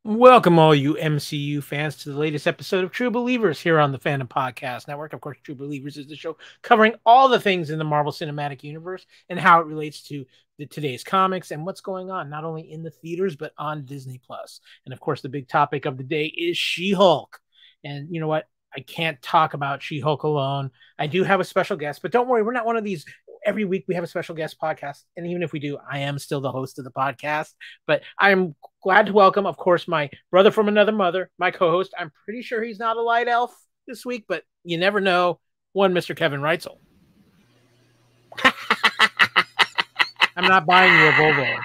Welcome, all you MCU fans, to the latest episode of True Believers here on the Fandom Podcast Network. Of course, True Believers is the show covering all the things in the Marvel Cinematic Universe and how it relates to today's comics and what's going on, not only in the theaters, but on Disney+. And of course, the big topic of the day is She-Hulk. And you know what? I can't talk about She-Hulk alone. I do have a special guest, but don't worry, we're not one of these every week we have a special guest podcast. And even if we do, I am still the host of the podcast. But I'm glad to welcome, of course, my brother from another mother, my co-host. I'm pretty sure he's not a light elf this week, but you never know. One, Mr. Kevin Reitzel. I'm not buying you a Volvo.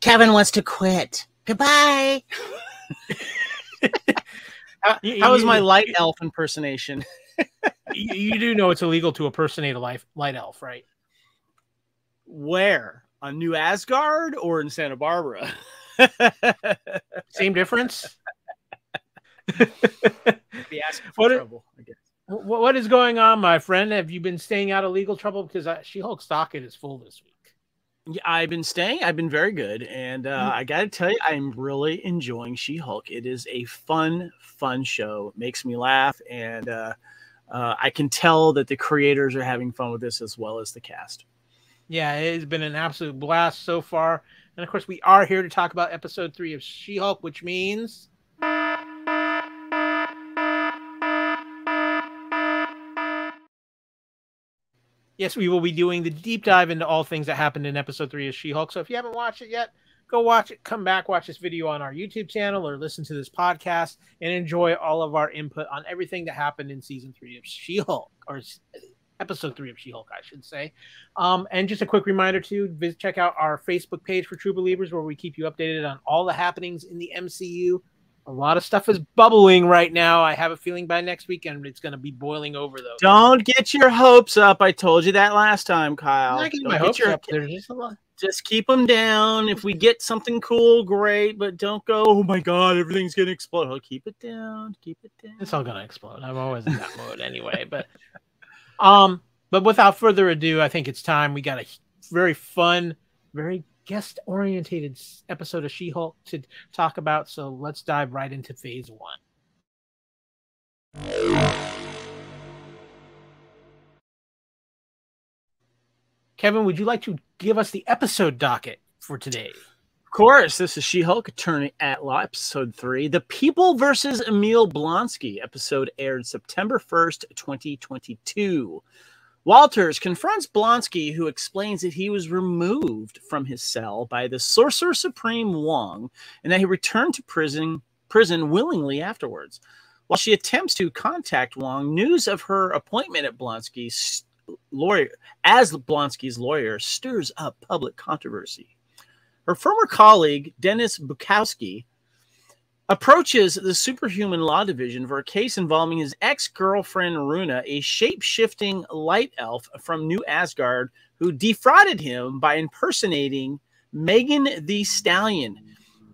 Kevin wants to quit. Goodbye. How was my light elf impersonation? You do know it's illegal to impersonate a light elf, right? Where? On New Asgard or in Santa Barbara? Same difference? Be asking for trouble, I guess. What is going on, my friend? Have you been staying out of legal trouble? Because She-Hulk's docket is full this week. Yeah, I've been staying. I've been very good. And I got to tell you, I'm really enjoying She-Hulk. It is a fun show. It makes me laugh. And I can tell that the creators are having fun with this as well as the cast. Yeah, it has been an absolute blast so far. And of course, we are here to talk about episode 3 of She-Hulk, which means... yes, we will be doing the deep dive into all things that happened in episode 3 of She-Hulk. So if you haven't watched it yet, go watch it. Come back, watch this video on our YouTube channel or listen to this podcast and enjoy all of our input on everything that happened in season 3 of She-Hulk, or episode 3 of She-Hulk, I should say. And just a quick reminder to check out our Facebook page for True Believers, where we keep you updated on all the happenings in the MCU. A lot of stuff is bubbling right now. I have a feeling by next weekend it's going to be boiling over, though. Don't get your hopes up. I told you that last time, Kyle. I'm not getting my hopes up. There's just a lot. Just keep them down. If we get something cool, great. But don't go, oh, my God, everything's going to explode. Oh, keep it down. Keep it down. It's all going to explode. I'm always in that mode anyway. But without further ado, I think it's time. We got a very fun, very guest-oriented episode of She-Hulk to talk about, so let's dive right into phase 1. Kevin, would you like to give us the episode docket for today? Of course. This is She-Hulk, Attorney at Law, episode 3. The People versus Emil Blonsky. Episode aired September 1st, 2022. Walters confronts Blonsky, who explains that he was removed from his cell by the Sorcerer Supreme Wong and that he returned to prison willingly afterwards. While she attempts to contact Wong, news of her appointment at Blonsky's lawyer stirs up public controversy. Her former colleague, Dennis Bukowski, approaches the Superhuman Law Division for a case involving his ex-girlfriend Runa, a shape-shifting light elf from New Asgard who defrauded him by impersonating Megan Thee Stallion.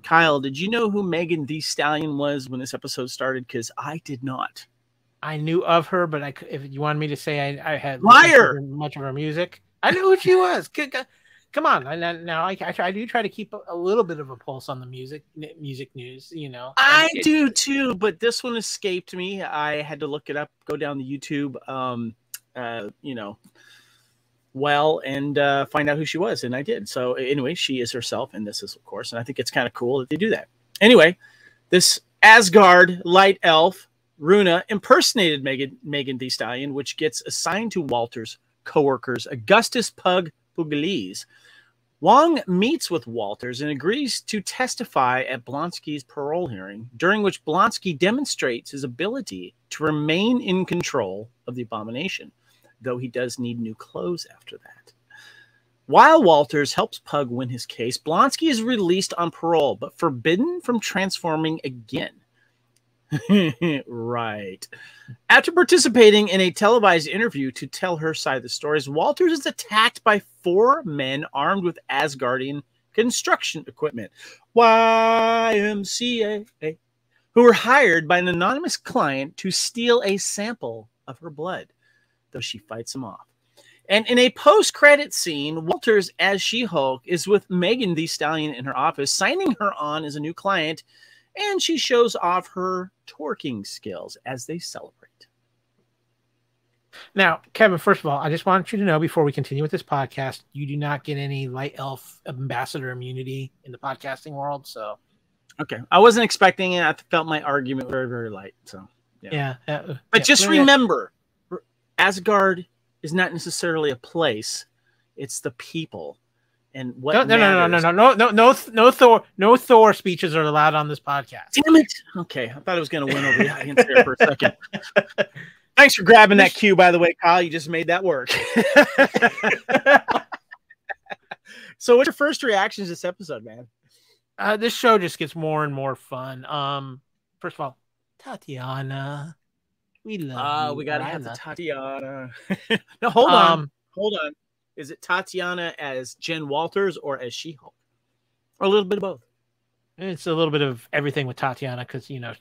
Kyle, did you know who Megan Thee Stallion was when this episode started? Because I did not. I knew of her, but if you wanted me to say I had liar much of her music, I knew who she was. Come on, now I do try to keep a little bit of a pulse on the music news, you know. I do too, but this one escaped me. I had to look it up, go down the YouTube, and find out who she was, and I did. So anyway, she is herself, and this is, of course, and I think it's kind of cool that they do that. Anyway, this Asgard light elf, Runa, impersonated Megan Thee Stallion, which gets assigned to Walter's co-workers, Augustus Pug Pugliese. Wong meets with Walters and agrees to testify at Blonsky's parole hearing, during which Blonsky demonstrates his ability to remain in control of the abomination, though he does need new clothes after that. While Walters helps Pug win his case, Blonsky is released on parole, but forbidden from transforming again. Right. After participating in a televised interview to tell her side of the stories, Walters is attacked by 4 men armed with Asgardian construction equipment, YMCA, who were hired by an anonymous client to steal a sample of her blood, though she fights them off. And in a post-credit scene, Walters as She-Hulk is with Megan Thee Stallion in her office, signing her on as a new client, and she shows off her twerking skills as they celebrate. Now, Kevin, first of all, I just want you to know before we continue with this podcast, you do not get any Light Elf ambassador immunity in the podcasting world. So, okay, I wasn't expecting it. I felt my argument very, very light. So, yeah. But just remember, Asgard is not necessarily a place; it's the people, and what. No Thor speeches are allowed on this podcast. Damn it! Okay, I thought I was going to win over the audience there for a second. Thanks for grabbing that cue, by the way, Kyle. You just made that work. So, what's your first reactions to this episode, man? This show just gets more and more fun. First of all, Tatiana. We love you. We gotta have the Tatiana. No, hold on. Is it Tatiana as Jen Walters or as She-Hulk? Or a little bit of both? It's a little bit of everything with Tatiana because, you know,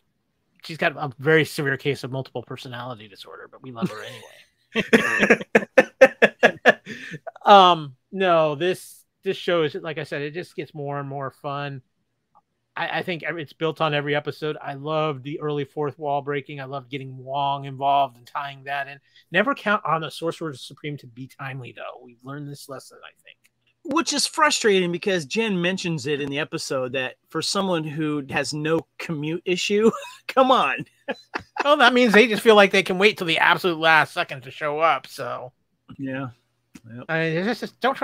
she's got a very severe case of multiple personality disorder, but we love her anyway. No, this show is, like I said, it just gets more and more fun. I think it's built on every episode. I love the early fourth wall breaking. I love getting Wong involved and tying that in. Never count on the Sorcerer Supreme to be timely, though. We've learned this lesson, I think. Which is frustrating because Jen mentions it in the episode that for someone who has no commute issue, come on. Well, that means they just feel like they can wait till the absolute last second to show up. So, yeah. Yep. I mean, just don't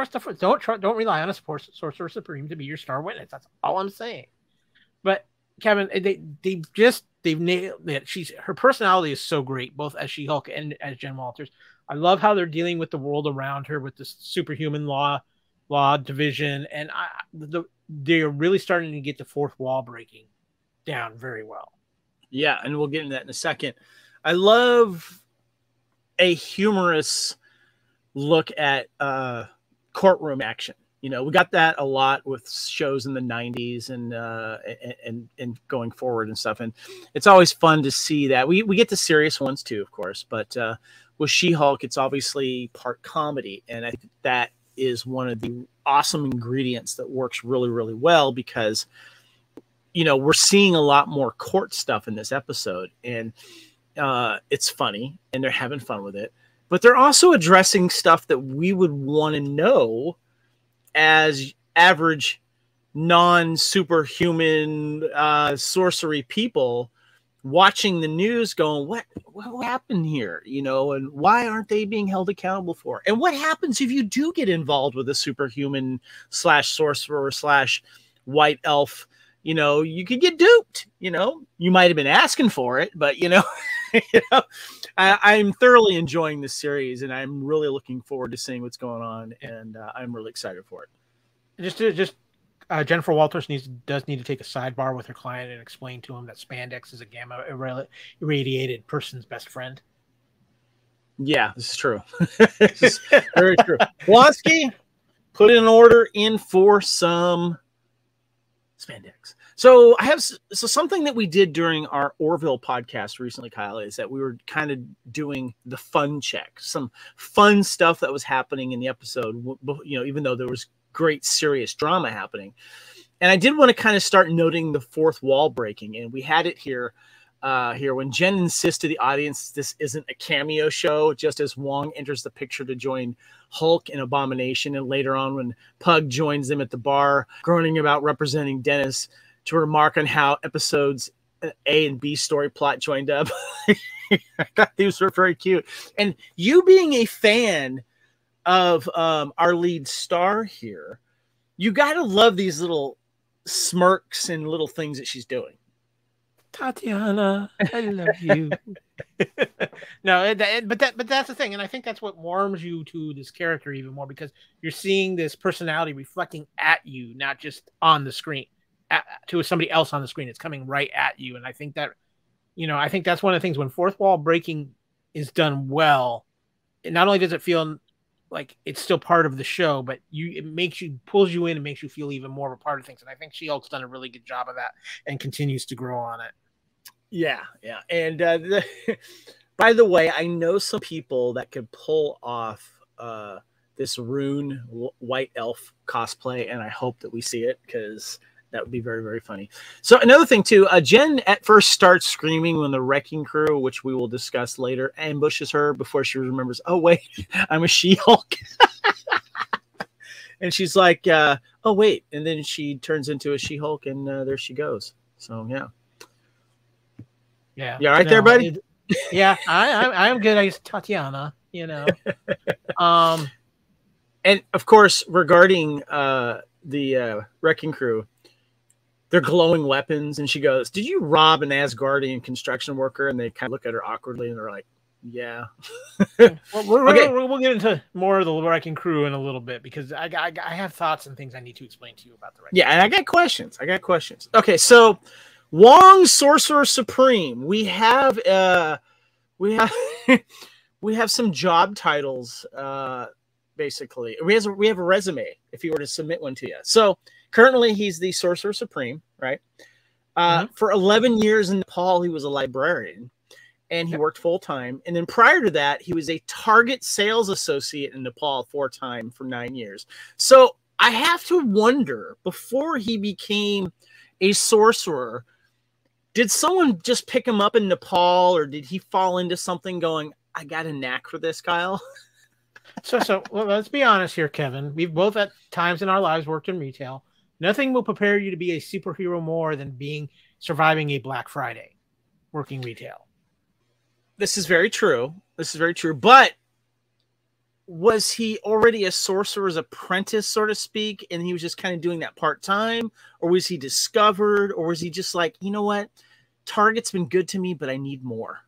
rely on a Sorcerer Supreme to be your star witness. That's all I'm saying. But Kevin, they've nailed it. Her personality is so great, both as She-Hulk and as Jen Walters. I love how they're dealing with the world around her with this superhuman law division, and they're really starting to get the fourth wall breaking down very well. Yeah, and we'll get into that in a second. I love a humorous look at courtroom action. You know, we got that a lot with shows in the 90s and going forward and stuff. And it's always fun to see that. We get the serious ones too, of course. But with She-Hulk, it's obviously part comedy. And I think that is one of the awesome ingredients that works really, really well because, you know, we're seeing a lot more court stuff in this episode. And it's funny and they're having fun with it. But they're also addressing stuff that we would want to know as average non-superhuman sorcery people watching the news going, what happened here? You know, and why aren't they being held accountable for? And what happens if you do get involved with a superhuman / sorcerer / white elf? You know, you could get duped, you know, you might've been asking for it, but you know, I'm thoroughly enjoying this series and I'm really looking forward to seeing what's going on. And I'm really excited for it. Jennifer Walters does need to take a sidebar with her client and explain to him that spandex is a gamma irradiated person's best friend. Yeah, this is true. This is very true. Blonsky, put an order in for some spandex. So something that we did during our Orville podcast recently, Kyle, is that we were kind of doing the fun check, some fun stuff that was happening in the episode, you know, even though there was great serious drama happening. And I did want to kind of start noting the fourth wall breaking. And we had it here when Jen insists to the audience this isn't a cameo show, just as Wong enters the picture to join Hulk and Abomination. And later on when Pug joins them at the bar, groaning about representing Dennis, to remark on how episodes A and B story plot joined up. I thought these were very cute. And you being a fan of our lead star here, you got to love these little smirks and little things that she's doing. Tatiana, I love you. No, but that's the thing, and I think that's what warms you to this character even more because you're seeing this personality reflecting at you, not just on the screen. To somebody else on the screen, it's coming right at you, and I think that, you know, I think that's one of the things when fourth wall breaking is done well. It not only does it feel like it's still part of the show, but it pulls you in and makes you feel even more of a part of things. And I think She-Hulk's done a really good job of that and continues to grow on it. Yeah. And by the way, I know some people that could pull off this Rune white elf cosplay, and I hope that we see it because that would be very, very funny. So another thing too, Jen at first starts screaming when the wrecking crew, which we will discuss later, ambushes her before she remembers, oh wait, I'm a She-Hulk. And she's like, oh wait, and then she turns into a She-Hulk, and there she goes. So yeah. Yeah. You all right there, buddy? Yeah, I'm good. I use Tatiana, you know. And of course, regarding the wrecking crew, they're glowing weapons, and she goes, "Did you rob an Asgardian construction worker?" And they kind of look at her awkwardly, and they're like, "Yeah." Well, we'll get into more of the wrecking crew in a little bit because I have thoughts and things I need to explain to you about the wrecking. Yeah, and I got questions. Okay, so Wong Sorcerer Supreme, we have we have some job titles. Basically, we have a resume if you were to submit one to you. So currently he's the Sorcerer Supreme, right? For 11 years in Nepal, he was a librarian, and he worked full time. And then prior to that, he was a Target sales associate in Nepal for 9 years. So I have to wonder, before he became a sorcerer, did someone just pick him up in Nepal, or did he fall into something going, I got a knack for this, Kyle? So well, let's be honest here, Kevin. We've both at times in our lives worked in retail. Nothing will prepare you to be a superhero more than surviving a Black Friday working retail. This is very true. But was he already a sorcerer's apprentice, so to speak, and he was just kind of doing that part-time? Or was he discovered? Or was he just like, you know what? Target's been good to me, but I need more.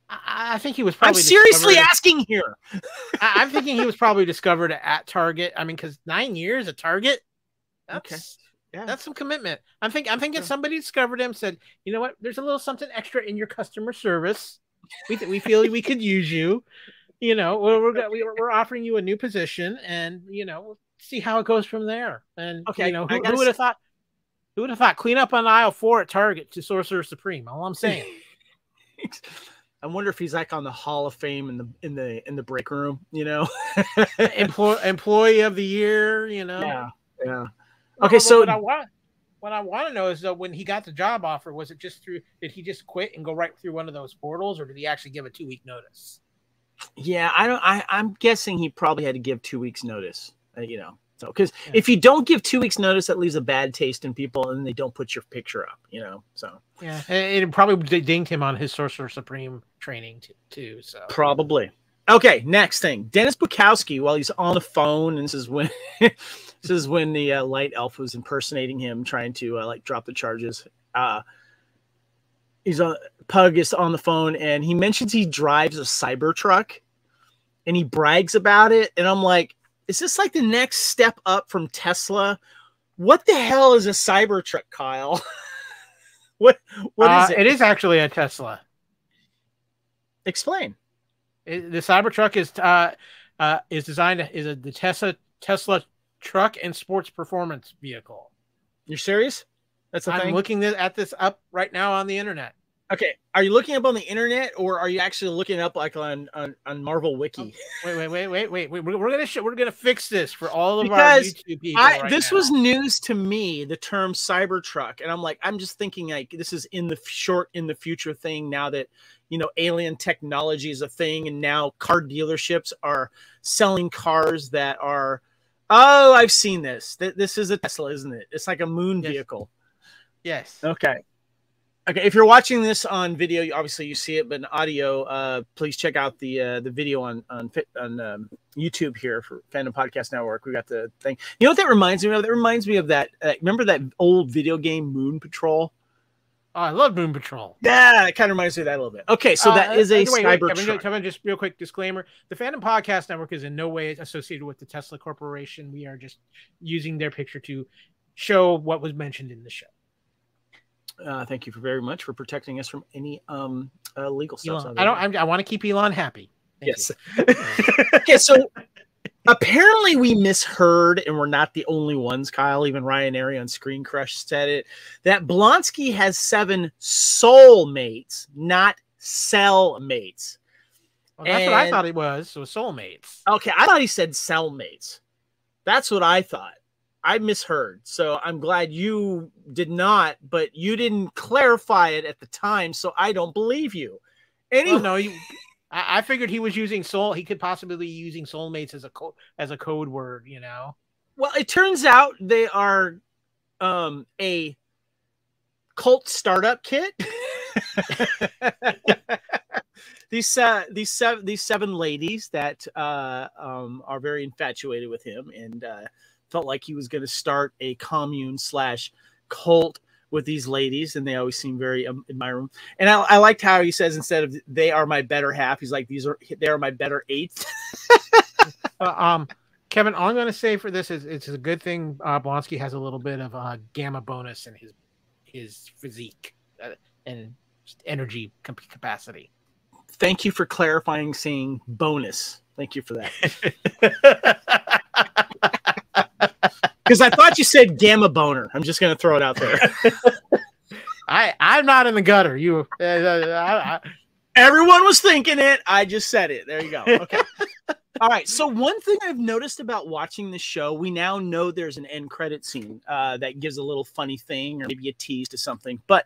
I think he was probably. I'm seriously asking here. I'm thinking he was probably discovered at Target. I mean, because 9 years at Target, that's some commitment. I'm thinking somebody discovered him, said, you know what? There's a little something extra in your customer service. We feel we could use you. You know, we're offering you a new position, and you know, we'll see how it goes from there. And you know, who would have thought? Who would have thought? Clean up on aisle 4 at Target to Sorcerer Supreme. All I'm saying. I wonder if he's like on the Hall of Fame in the break room, you know, employee of the year, you know. Yeah. Okay, so what I want to know is when he got the job offer, was it just did he just quit and go right through one of those portals, or did he actually give a 2-week notice? Yeah, I'm guessing he probably had to give 2 weeks notice, you know. So, because if you don't give 2 weeks notice, that leaves a bad taste in people, and they don't put your picture up, you know. So yeah, it probably dinged him on his Sorcerer Supreme training too. So probably. Okay, next thing, Dennis Bukowski. While he's on the phone, and this is when the light elf was impersonating him, trying to like drop the charges. Pug is on the phone, and he mentions he drives a Cybertruck, and he brags about it, and I'm like, is this like the next step up from Tesla? What the hell is a Cybertruck, Kyle? What is it? It is actually a Tesla. Explain. The Cybertruck is designed the Tesla truck and sports performance vehicle. You're serious? That's a thing? I'm looking at this up right now on the internet. Okay, are you looking up on the internet, or are you actually looking up like on Marvel Wiki? Wait. We're gonna fix this for all of our YouTube people. This was news to me, the term Cybertruck, and I'm just thinking like this is in the future thing now that, you know, alien technology is a thing, and now car dealerships are selling cars that are. Oh, I've seen this. This is a Tesla, isn't it? It's like a moon vehicle. Yes. Okay. If you're watching this on video, obviously you see it, but in audio, please check out the video on YouTube here for Fandom Podcast Network. We got the thing. You know what that reminds me of? That reminds me of that. Remember that old video game Moon Patrol? Oh, I love Moon Patrol. Yeah, it kind of reminds me of that a little bit. Okay, so that is a Cybertruck. Kevin, just real quick disclaimer: the Fandom Podcast Network is in no way associated with the Tesla Corporation. We are just using their picture to show what was mentioned in the show. Thank you very much for protecting us from any legal stuff. I want to keep Elon happy. Yes. Okay, so apparently we misheard, and we're not the only ones, Kyle. Even Ryan Airy on Screen Crush said it, that Blonsky has 7 soul mates, not cell mates. Well, that's what I thought it was. So soulmates. Okay, I thought he said cellmates. That's what I thought. I misheard. So I'm glad you did not, but you didn't clarify it at the time, so I don't believe you. Anyway, well, no, I figured he was using soul. He could possibly be using soulmates as a code word, you know. Well, it turns out they are a cult startup kit. These seven ladies that are very infatuated with him and felt like he was going to start a commune / cult with these ladies, and they always seem very admirable. And I liked how he says, instead of "they are my better half," he's like, they are my better eighth. Kevin, all I'm going to say for this is it's a good thing Blonsky has a little bit of gamma bonus in his physique and energy capacity. Thank you for clarifying, saying bonus. Thank you for that. Because I thought you said gamma boner. I'm just going to throw it out there. I'm not in the gutter. Everyone was thinking it. I just said it. There you go. Okay. All right. So one thing I've noticed about watching the show, we now know there's an end credit scene that gives a little funny thing or maybe a tease to something. But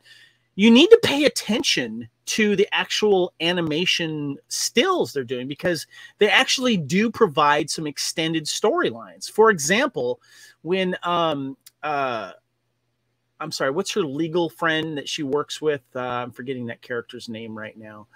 you need to pay attention to the actual animation stills they're doing, because they actually do provide some extended storylines. For example, when I'm sorry, what's her legal friend that she works with? I'm forgetting that character's name right now.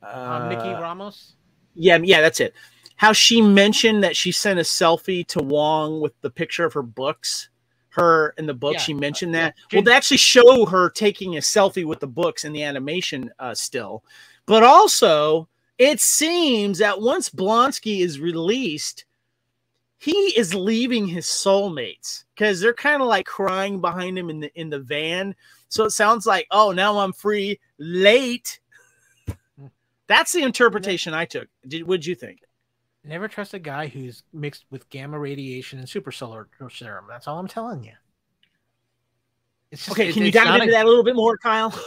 Mickey Ramos? Yeah, that's it. How she mentioned that she sent a selfie to Wong with the picture of her books. Her in the book, she mentioned that. Well, they actually show her taking a selfie with the books in the animation still. But also, it seems that once Blonsky is released, he is leaving his soulmates, because they're kind of like crying behind him in the van. So it sounds like, oh, now I'm free late. That's the interpretation I took. What'd you think? Never trust a guy who's mixed with gamma radiation and super solar serum. That's all I'm telling you. It's just, okay, can you dive into that a little bit more, Kyle?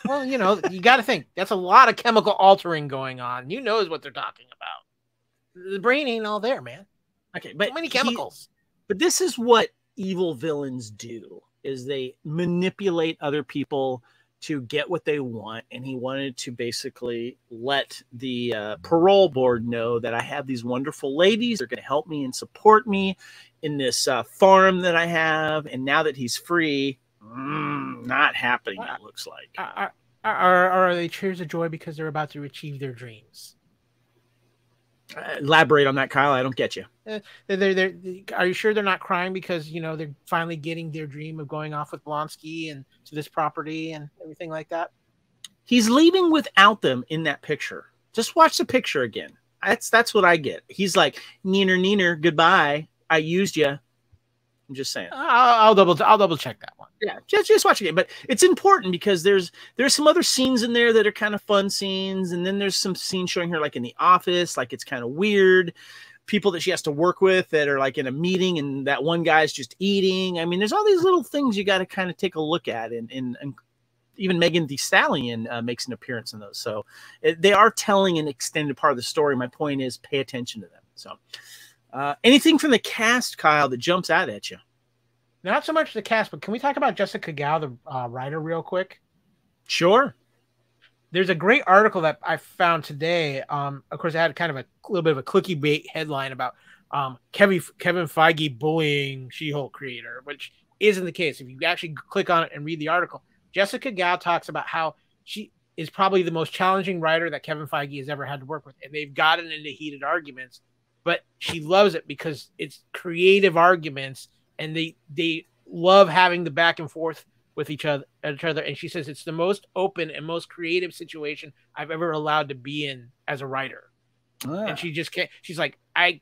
Well, you know, you got to think. That's a lot of chemical altering going on. You knows what they're talking about. The brain ain't all there, man. Okay, but so many chemicals. But this is what evil villains do, is they manipulate other people to get what they want. And he wanted to basically let the parole board know that I have these wonderful ladies. They're going to help me and support me in this farm that I have. And now that he's free, not happening, it looks like. Are they tears of joy because they're about to achieve their dreams? Elaborate on that, Kyle. I don't get you. Are you sure they're not crying because, you know, they're finally getting their dream of going off with Blonsky and to this property and everything like that? He's leaving without them in that picture. Just watch the picture again. That's what I get. He's like, neener, goodbye. I used you. I'm just saying. I'll double check that one. Yeah, just watch it. But it's important because there's some other scenes in there that are kind of fun scenes, and then there's some scenes showing her like in the office, like it's kind of weird. People that she has to work with that are like in a meeting, and that one guy's just eating. I mean, there's all these little things you got to kind of take a look at, and even Megan Thee Stallion makes an appearance in those. So they are telling an extended part of the story. My point is, pay attention to them. So anything from the cast, Kyle, that jumps out at you? Not so much the cast, but can we talk about Jessica Gao, the writer, real quick? Sure. There's a great article that I found today. Of course, it had kind of a little bit of a clickbait headline about Kevin Feige bullying She-Hulk creator, which isn't the case. If you actually click on it and read the article, Jessica Gao talks about how she is probably the most challenging writer that Kevin Feige has ever had to work with, and they've gotten into heated arguments, but she loves it because it's creative arguments. And they love having the back and forth with each other. And she says it's the most open and most creative situation I've ever allowed to be in as a writer. And she just can't. She's like, I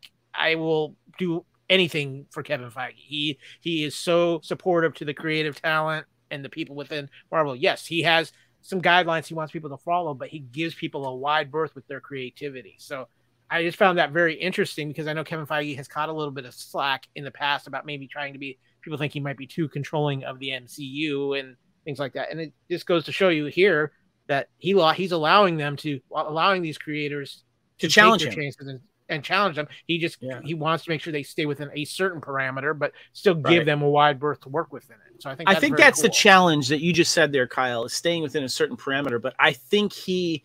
will do anything for Kevin Feige. He is so supportive to the creative talent and the people within Marvel. Yes, he has some guidelines he wants people to follow, but he gives people a wide berth with their creativity. So I just found that very interesting because I know Kevin Feige has caught a little bit of slack in the past about maybe trying to be, people think he might be too controlling of the MCU and things like that. And it just goes to show you here that he's allowing these creators to challenge their him chances and challenge them. He just he wants to make sure they stay within a certain parameter, but still give Right. them a wide berth to work within it. So I think that's cool. the challenge that you just said there, Kyle, is staying within a certain parameter. But I think he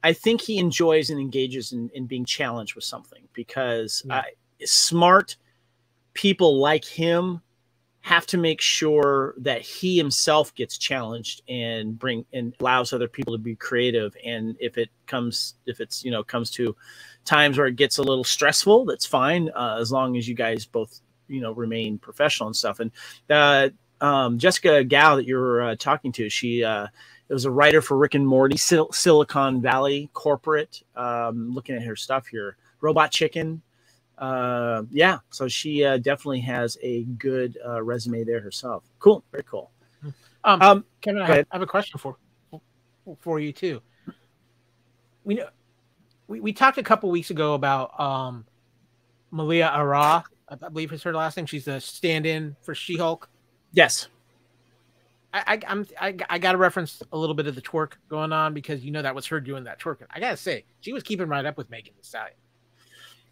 enjoys and engages in being challenged with something, because smart people like him have to make sure that he himself gets challenged and allows other people to be creative. And if it's, comes to times where it gets a little stressful, that's fine. As long as you guys both, remain professional and stuff. And, Jessica Gao that you're talking to, she, it was a writer for Rick and Morty, Silicon Valley corporate. Looking at her stuff here, Robot Chicken. So she definitely has a good resume there herself. Cool, very cool. Kevin, I have a question for you too. We talked a couple weeks ago about Malia Ara, I believe is her last name. She's the stand-in for She-Hulk. Yes. I got to reference a little bit of the twerk going on, because that was her doing that twerk. I gotta say, she was keeping right up with Megan Thee Stallion.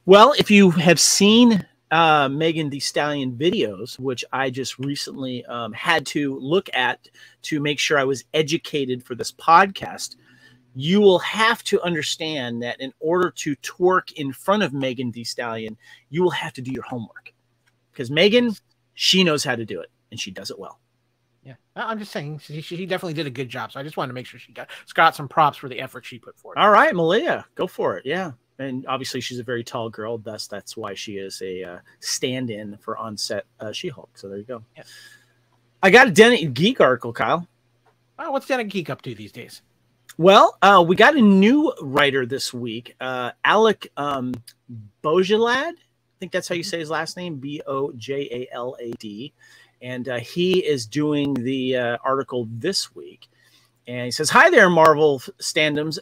Well, if you have seen Megan Thee Stallion videos, which I just recently had to look at to make sure I was educated for this podcast, you will have to understand that in order to twerk in front of Megan Thee Stallion, you will have to do your homework, because Megan, she knows how to do it, and she does it well. Yeah, I'm just saying she definitely did a good job. So I just wanted to make sure she got some props for the effort she put forth. All right, Malia, go for it. Yeah. And obviously she's a very tall girl. That's why she is a stand-in for on-set She-Hulk. So there you go. Yeah. I got a Den Geek article, Kyle. Oh, what's Den Geek up to these days? Well, we got a new writer this week, Alec Bojalad. I think that's how you say his last name, Bojalad. And he is doing the article this week. And he says, "Hi there, Marvel Standoms."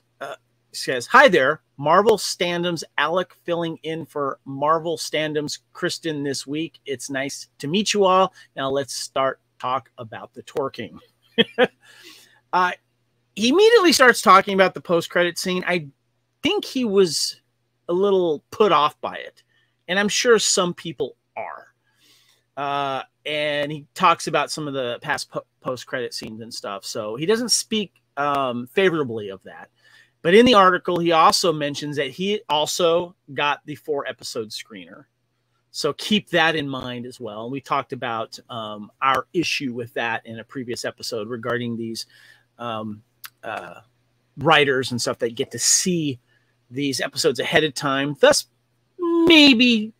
Says, "Hi there, Marvel Standoms. Alec filling in for Marvel Standoms Kristen this week. It's nice to meet you all. Now let's talk about the twerking." He immediately starts talking about the post-credit scene. I think he was a little put off by it, and I'm sure some people are. And he talks about some of the past post-credit scenes and stuff. So he doesn't speak favorably of that. But in the article, he also mentions that he also got the 4-episode screener. So keep that in mind as well. And we talked about our issue with that in a previous episode regarding these writers and stuff that get to see these episodes ahead of time. Thus, maybe,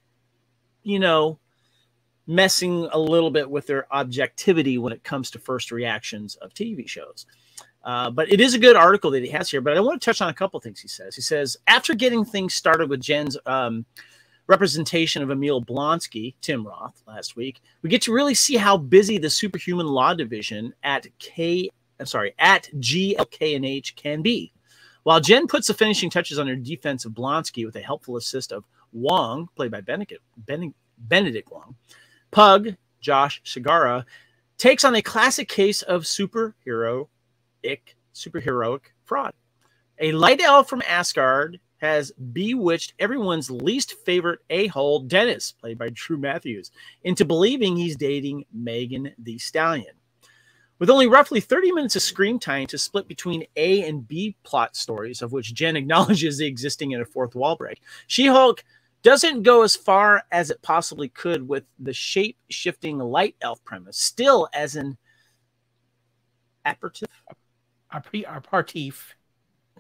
messing a little bit with their objectivity when it comes to first reactions of TV shows. But it is a good article that he has here. But I want to touch on a couple of things he says. He says, after getting things started with Jen's representation of Emil Blonsky, Tim Roth, last week, we get to really see how busy the superhuman law division at GLK&H can be. While Jen puts the finishing touches on her defense of Blonsky with a helpful assist of Wong, played by Benedict Wong, Pug, Josh Shigara, takes on a classic case of superheroic fraud. A light elf from Asgard has bewitched everyone's least favorite a-hole, Dennis, played by Drew Matthews, into believing he's dating Megan Thee Stallion. With only roughly 30 minutes of screen time to split between A and B plot stories, of which Jen acknowledges the existing in a fourth wall break, She-Hulk doesn't go as far as it possibly could with the shape-shifting light elf premise, still as an aperitif.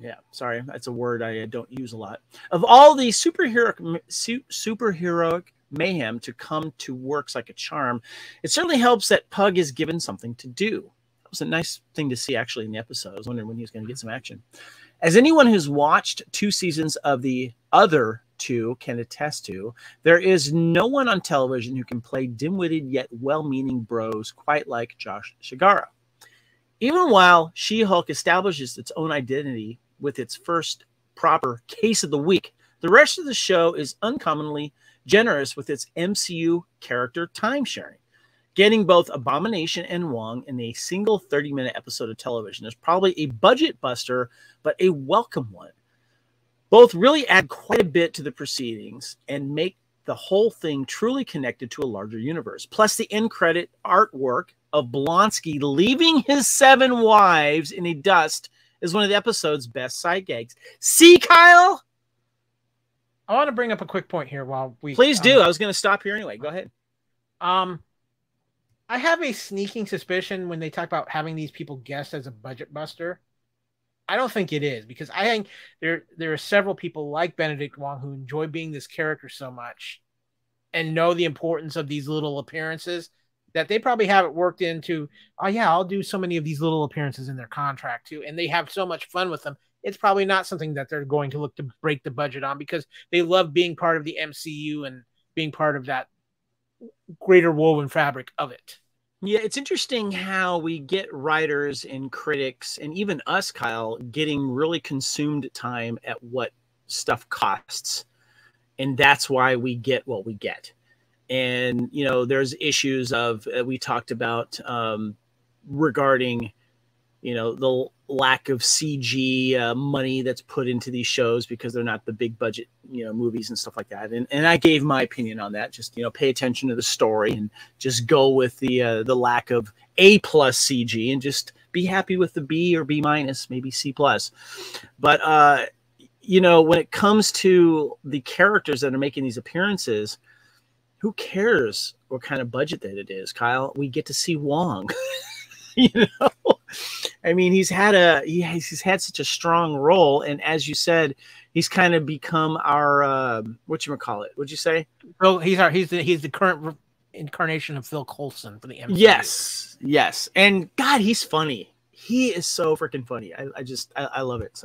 Yeah, sorry, that's a word I don't use a lot. Of all the superheroic mayhem to come to works like a charm, it certainly helps that Pug is given something to do. That was a nice thing to see, actually, in the episode. I was wondering when he was going to get some action. As anyone who's watched 2 seasons of the other 2 can attest to, there is no one on television who can play dim-witted yet well-meaning bros quite like Josh Shigara. Even while She-Hulk establishes its own identity with its first proper case of the week, the rest of the show is uncommonly generous with its MCU character time-sharing. Getting both Abomination and Wong in a single 30-minute episode of television is probably a budget buster, but a welcome one. Both really add quite a bit to the proceedings and make the whole thing truly connected to a larger universe. Plus, the end credit artwork of Blonsky leaving his 7 wives in a dust is one of the episode's best side gags. See, Kyle? I want to bring up a quick point here while we... Please do. I was going to stop here anyway. Go ahead. I have a sneaking suspicion when they talk about having these people guest as a budget buster. I don't think it is, because I think there are several people like Benedict Wong who enjoy being this character so much and know the importance of these little appearances that they probably have it worked into, oh yeah, I'll do so many of these little appearances in their contract too. And they have so much fun with them. It's probably not something that they're going to look to break the budget on, because they love being part of the MCU and being part of that greater woven fabric of it. Yeah, it's interesting how we get writers and critics and even us, Kyle, getting really consumed time at what stuff costs. And that's why we get what we get. And, you know, there's issues of we talked about regarding, you know, the lack of CG money that's put into these shows because they're not the big budget, you know, movies and stuff like that. And I gave my opinion on that. Just, you know, pay attention to the story and just go with the lack of A+ CG and just be happy with the B or B-, maybe C+. But, you know, when it comes to the characters that are making these appearances, who cares what kind of budget that it is, Kyle? We get to see Wong. You know, I mean, he's had such a strong role, and as you said, he's kind of become our whatchamacallit. What'd you say? Well, he's the current incarnation of Phil Coulson for the MCU. Yes, and God, he's funny. He is so freaking funny. I love it.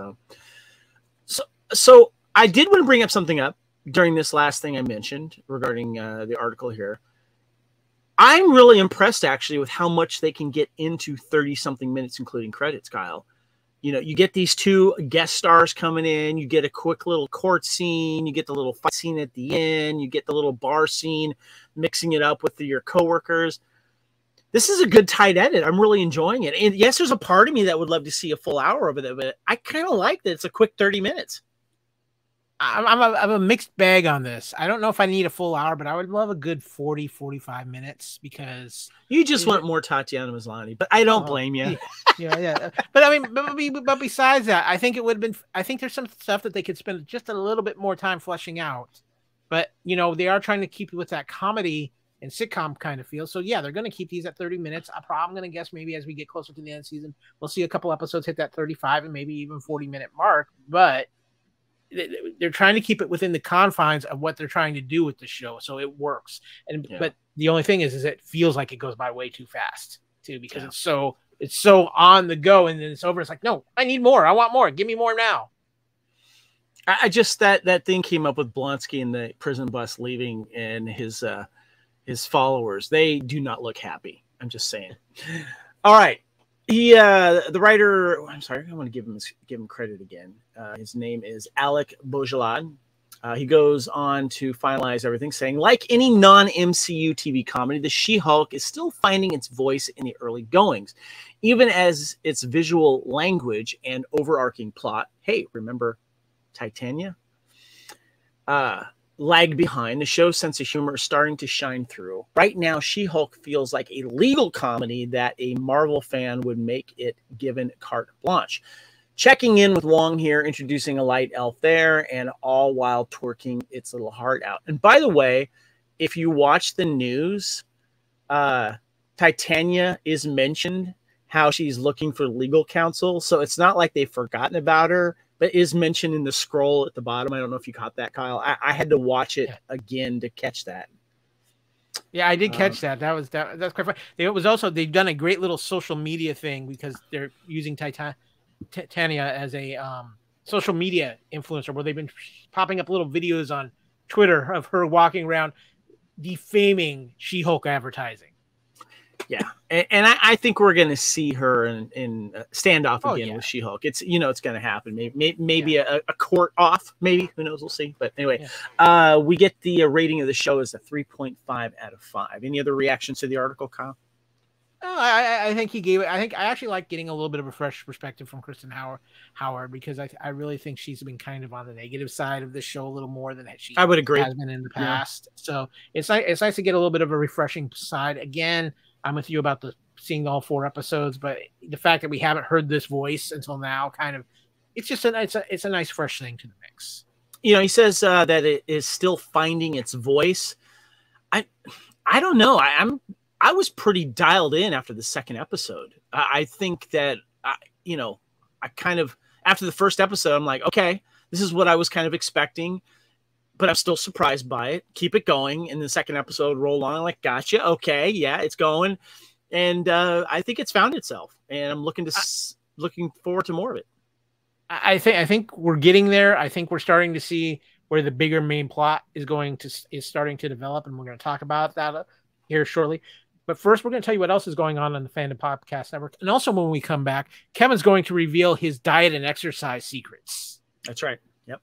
So I did want to bring up something up during this last thing I mentioned regarding the article here. I'm really impressed, actually, with how much they can get into 30-something minutes, including credits, Kyle. You know, you get these 2 guest stars coming in. You get a quick little court scene. You get the little fight scene at the end. You get the little bar scene, mixing it up with your coworkers. This is a good tight edit. I'm really enjoying it. And yes, there's a part of me that would love to see a full hour of it, but I kind of like that it's a quick 30 minutes. I'm a mixed bag on this. I don't know if I need a full hour, but I would love a good 40, 45 minutes, because you just want more Tatiana Maslany, but I don't blame you. Yeah. But I mean, but besides that, I think it would have been, I think there's some stuff that they could spend just a little bit more time fleshing out, but you know, they are trying to keep it with that comedy and sitcom kind of feel. So yeah, they're going to keep these at 30 minutes. I'm going to guess maybe as we get closer to the end of the season, we'll see a couple episodes hit that 35 and maybe even 40-minute mark, but they're trying to keep it within the confines of what they're trying to do with the show, so it works. But the only thing is it feels like it goes by way too fast too, because it's so on the go, and then it's over. It's like, no, I need more. I want more. Give me more now. I just that thing came up with Blonsky in the prison bus leaving, and his followers. They do not look happy. I'm just saying. All right. The writer, I'm sorry, I want to give him credit again. His name is Alec Bojalad. He goes on to finalize everything, saying, like any non-MCU TV comedy, the She-Hulk is still finding its voice in the early goings, even as its visual language and overarching plot, hey, remember Titania? Lag behind. The show's sense of humor is starting to shine through. Right now, She-Hulk feels like a legal comedy that a Marvel fan would make it given carte blanche. Checking in with Wong here, introducing a light elf there, and all while twerking its little heart out. And by the way, if you watch the news, Titania is mentioned, how she's looking for legal counsel. So it's not like they've forgotten about her, but is mentioned in the scroll at the bottom. I don't know if you caught that, Kyle. I had to watch it again to catch that. Yeah, I did catch that. That's quite fun. They've done a great little social media thing, because they're using Titania as a social media influencer, where they've been popping up little videos on Twitter of her walking around defaming She-Hulk advertising. Yeah, and I think we're going to see her in standoff again with She-Hulk. It's it's going to happen. Maybe a court off. Maybe, who knows? We'll see. But anyway, we get the rating of the show is a 3.5 out of 5. Any other reactions to the article, Kyle? I think he gave it. I actually like getting a little bit of a fresh perspective from Kristen Howard because I really think she's been kind of on the negative side of this show a little more than she I would agree has been in the past. Yeah. So it's nice to get a little bit of a refreshing side. Again, I'm with you about seeing all 4 episodes, but the fact that we haven't heard this voice until now, kind of, it's just it's a nice fresh thing to the mix. You know, he says that it is still finding its voice. I don't know. I was pretty dialed in after the 2nd episode. I think that, you know, I kind of, after the 1st episode, I'm like, okay, this is what I was kind of expecting, but I'm still surprised by it. Keep it going. And the 2nd episode roll on. I'm like, gotcha. Okay. Yeah, it's going. And I think it's found itself, and I'm looking forward to more of it. I think we're getting there. I think we're starting to see where the bigger main plot is starting to develop, and we're going to talk about that here shortly. But first, we're going to tell you what else is going on the Fandom Podcast Network. And also, when we come back, Kevin's going to reveal his diet and exercise secrets. That's right. Yep.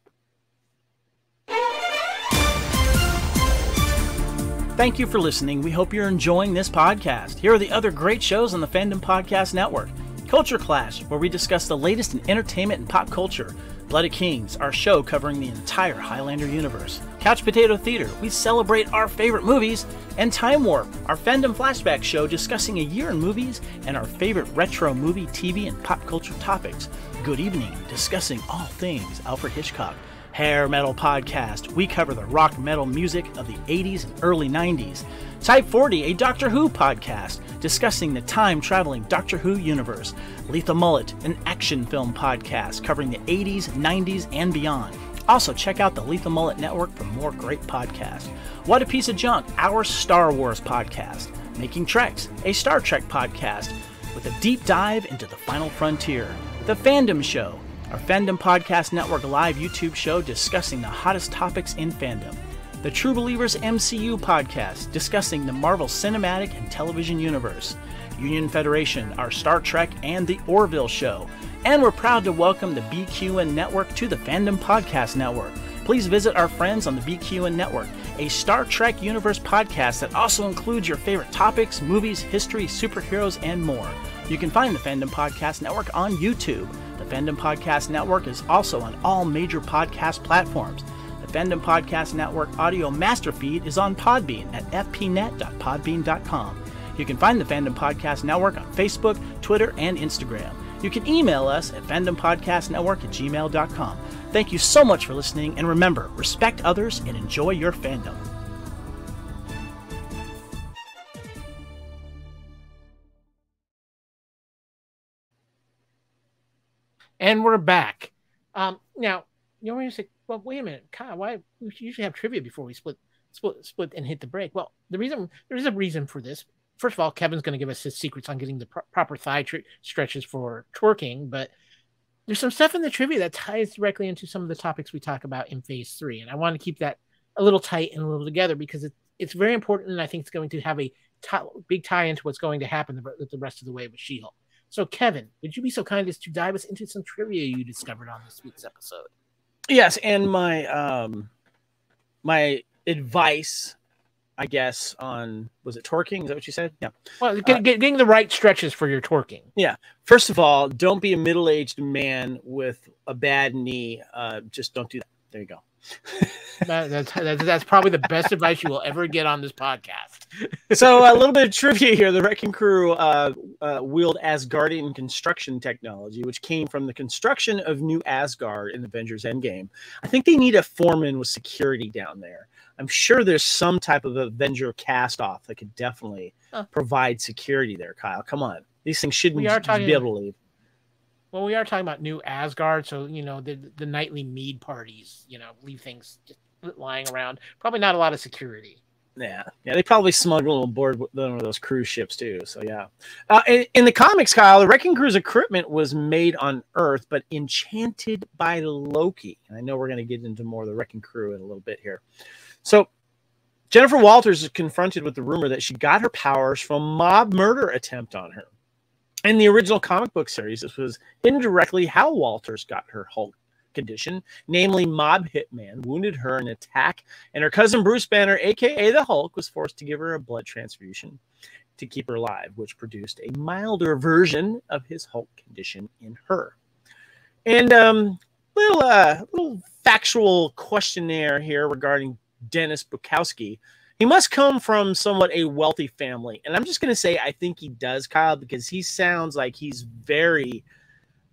Thank you for listening. We hope you're enjoying this podcast. Here are the other great shows on the Fandom Podcast Network. Culture Clash, where we discuss the latest in entertainment and pop culture. Blooded Kings, our show covering the entire Highlander universe. Couch Potato Theater, we celebrate our favorite movies. And Time Warp, our fandom flashback show discussing a year in movies and our favorite retro movie, TV, and pop culture topics. Good Evening, discussing all things Alfred Hitchcock. Hair Metal Podcast, we cover the rock metal music of the 80s and early 90s. Type 40, a Doctor Who podcast, discussing the time-traveling Doctor Who universe. Lethal Mullet, an action film podcast covering the 80s, 90s, and beyond. Also, check out the Lethal Mullet Network for more great podcasts. What a Piece of Junk, our Star Wars podcast. Making Treks, a Star Trek podcast with a deep dive into the final frontier. The Fandom Show, our Fandom Podcast Network live YouTube show discussing the hottest topics in fandom. The True Believers MCU podcast, discussing the Marvel Cinematic and Television Universe. Union Federation, our Star Trek and the Orville Show. And we're proud to welcome the BQN Network to the Fandom Podcast Network. Please visit our friends on the BQN Network, a Star Trek Universe podcast that also includes your favorite topics, movies, history, superheroes, and more. You can find the Fandom Podcast Network on YouTube. The Fandom Podcast Network is also on all major podcast platforms. The Fandom Podcast Network audio master feed is on Podbean at fpnet.podbean.com. You can find the Fandom Podcast Network on Facebook, Twitter, and Instagram. You can email us at fandompodcastnetwork@gmail.com. Thank you so much for listening, and remember, respect others and enjoy your fandom. And we're back. Now, you know, when you say, well, wait a minute, Kyle, why we usually have trivia before we split and hit the break? Well, there is a reason for this. First of all, Kevin's going to give us his secrets on getting the proper thigh stretches for twerking, but there's some stuff in the trivia that ties directly into some of the topics we talk about in Phase 3, and I want to keep that a little tight and a little together because it's very important, and I think it's going to have a big tie into what's going to happen the rest of the way with She-Hulk. So, Kevin, would you be so kind as to dive us into some trivia you discovered on this week's episode? Yes, and my my advice, I guess, on, was it twerking? Is that what you said? Yeah. Well, getting the right stretches for your twerking. Yeah. First of all, don't be a middle-aged man with a bad knee. Just don't do that. There you go. That's probably the best advice you will ever get on this podcast. So a little bit of trivia here. The Wrecking Crew wield Asgardian construction technology, which came from the construction of New Asgard in Avengers Endgame. I think they need a foreman with security down there. I'm sure there's some type of Avenger cast-off that could definitely provide security there, Kyle. Come on. These things shouldn't be able to leave. Well, we are talking about New Asgard, so, you know, the nightly mead parties, you know, leave things just lying around. Probably not a lot of security. Yeah, they probably smuggle on board one of those cruise ships, too, so yeah. In the comics, Kyle, the Wrecking Crew's equipment was made on Earth, but enchanted by Loki. And I know we're going to get into more of the Wrecking Crew in a little bit here. So Jennifer Walters is confronted with the rumor that she got her powers from a mob murder attempt on her. In the original comic book series, this was indirectly how Walters got her Hulk condition, namely mob hitman wounded her in an attack, and her cousin Bruce Banner, a.k.a. the Hulk, was forced to give her a blood transfusion. to keep her alive, which produced a milder version of his Hulk condition in her. And little factual questionnaire here regarding Dennis Bukowski. He must come from somewhat a wealthy family. And I'm just going to say I think he does, Kyle, because he sounds like he's very,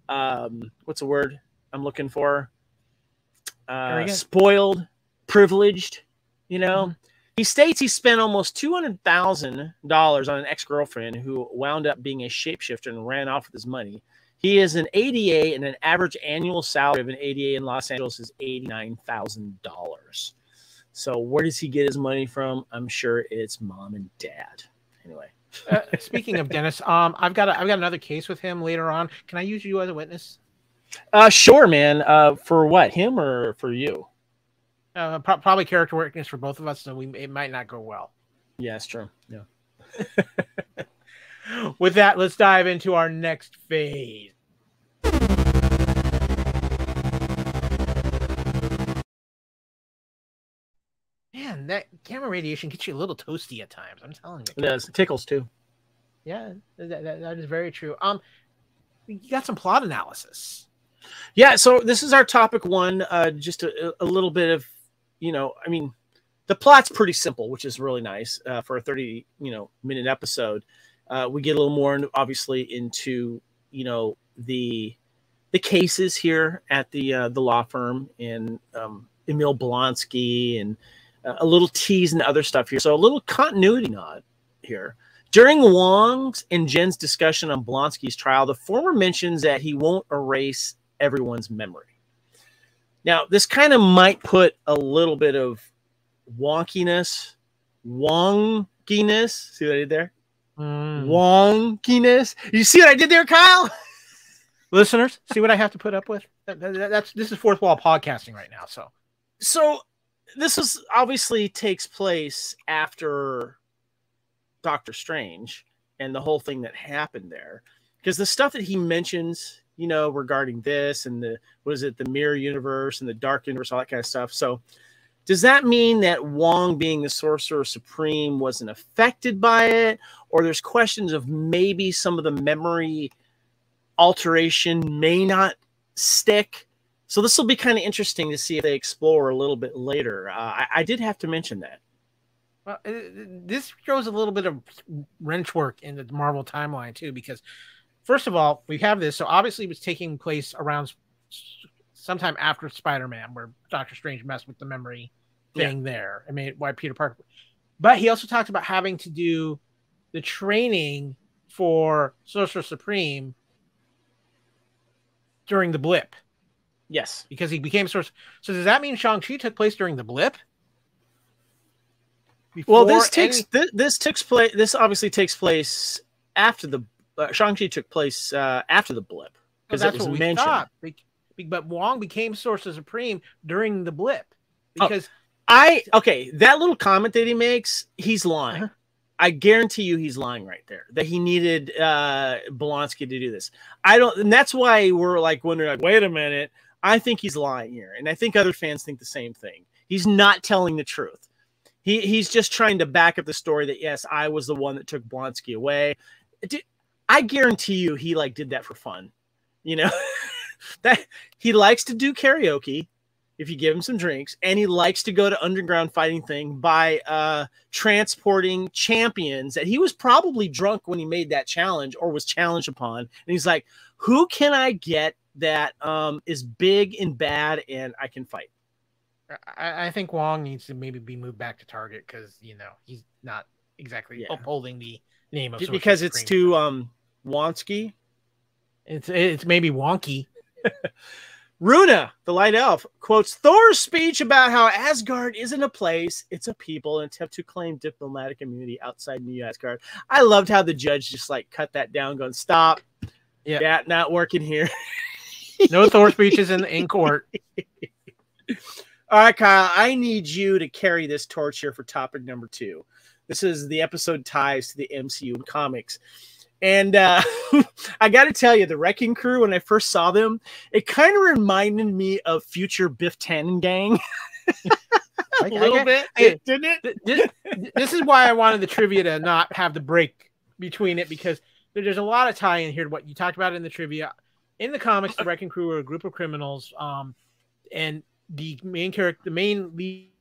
what's the word I'm looking for? Spoiled, privileged, you know? Mm-hmm. He states he spent almost $200,000 on an ex-girlfriend who wound up being a shapeshifter and ran off with his money. He is an ADA, and an average annual salary of an ADA in Los Angeles is $89,000. So where does he get his money from? I'm sure it's mom and dad. Anyway. Speaking of Dennis, I've got another case with him later on. Can I use you as a witness? Sure, man. For what, him or for you? Probably character witness for both of us, so it might not go well. Yeah, it's true. Yeah. With that, let's dive into our next phase. Man, that camera radiation gets you a little toasty at times. I'm telling you. It does. It tickles too. Yeah, that is very true. You got some plot analysis. Yeah, so this is our topic one. Just a little bit of, I mean, the plot's pretty simple, which is really nice for a 30 minute episode. We get a little more, obviously, into the cases here at the law firm, and Emil Blonsky, and a little tease and other stuff here. So a little continuity nod here. During Wong's and Jen's discussion on Blonsky's trial, the former mentions that he won't erase everyone's memory. Now, this kind of might put a little bit of wonkiness. See what I did there? Wonkiness. You see what I did there, Kyle? Listeners, see what I have to put up with? This is fourth wall podcasting right now. So this is obviously takes place after Doctor Strange and the whole thing that happened there, because the stuff that he mentions, regarding this and the mirror universe and the dark universe, all that kind of stuff. So does that mean that Wong, being the Sorcerer Supreme, wasn't affected by it? Or there's questions of maybe some of the memory alteration may not stick? So this will be kind of interesting to see if they explore a little bit later. I did have to mention that. Well, this throws a little bit of wrench work in the Marvel timeline, too, because first of all, we have this. So obviously it was taking place around sometime after Spider-Man, where Doctor Strange messed with the memory thing there. I mean, why Peter Parker. But he also talked about having to do the training for Sorcerer Supreme during the blip. Yes. Because he became Sorcerer. So does that mean Shang-Chi took place during the blip? Well, this obviously takes place after the Shang-Chi took place after the blip, because it was mentioned. Thought. But Wong became Sorcerer Supreme during the blip. Because that little comment that he makes, he's lying. I guarantee you he's lying right there, that he needed Blonsky to do this. And that's why we're wondering, wait a minute, I think he's lying here. And I think other fans think the same thing. He's not telling the truth. He's just trying to back up the story that, yes, I was the one that took Blonsky away. I guarantee you he did that for fun. That he likes to do karaoke if you give him some drinks, and he likes to go to underground fighting thing by transporting champions that he was probably drunk when he made that challenge or was challenged upon. And he's like, who can I get that is big and bad and I can fight? I think Wong needs to maybe be moved back to Target, because he's not exactly upholding the name of because it's too wonky. It's maybe wonky. Runa, the Light Elf, quotes Thor's speech about how Asgard isn't a place, it's a people, and attempt to claim diplomatic immunity outside New Asgard. I loved how the judge just cut that down, going, stop. Yeah, that not working here. No Thor speeches in court. All right, Kyle, I need you to carry this torch here for topic number 2. This is the episode ties to the MCU and comics. And I got to tell you, the Wrecking Crew, when I first saw them, it kind of reminded me of future Biff Tannen gang. A little bit, didn't it? This is why I wanted the trivia to not have the break between it because there's a lot of tie-in here to what you talked about in the trivia. In the comics, the Wrecking Crew are a group of criminals, and the main character, the main lead.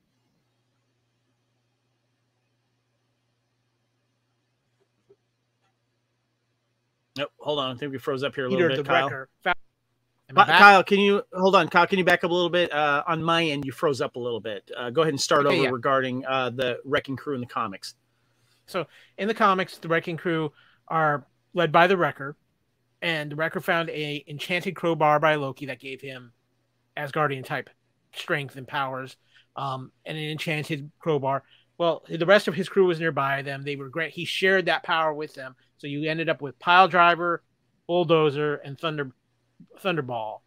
Nope, hold on. I think we froze up here a little bit, Kyle. Kyle, can you hold on? Kyle, can you back up a little bit? On my end, you froze up a little bit. Go ahead and start over regarding the Wrecking Crew in the comics. So in the comics, the Wrecking Crew are led by the Wrecker, and the Wrecker found a enchanted crowbar by Loki that gave him Asgardian type strength and powers, and an enchanted crowbar. Well, the rest of his crew was nearby them. They were great. He shared that power with them. So you ended up with Pile Driver, Bulldozer, and Thunderball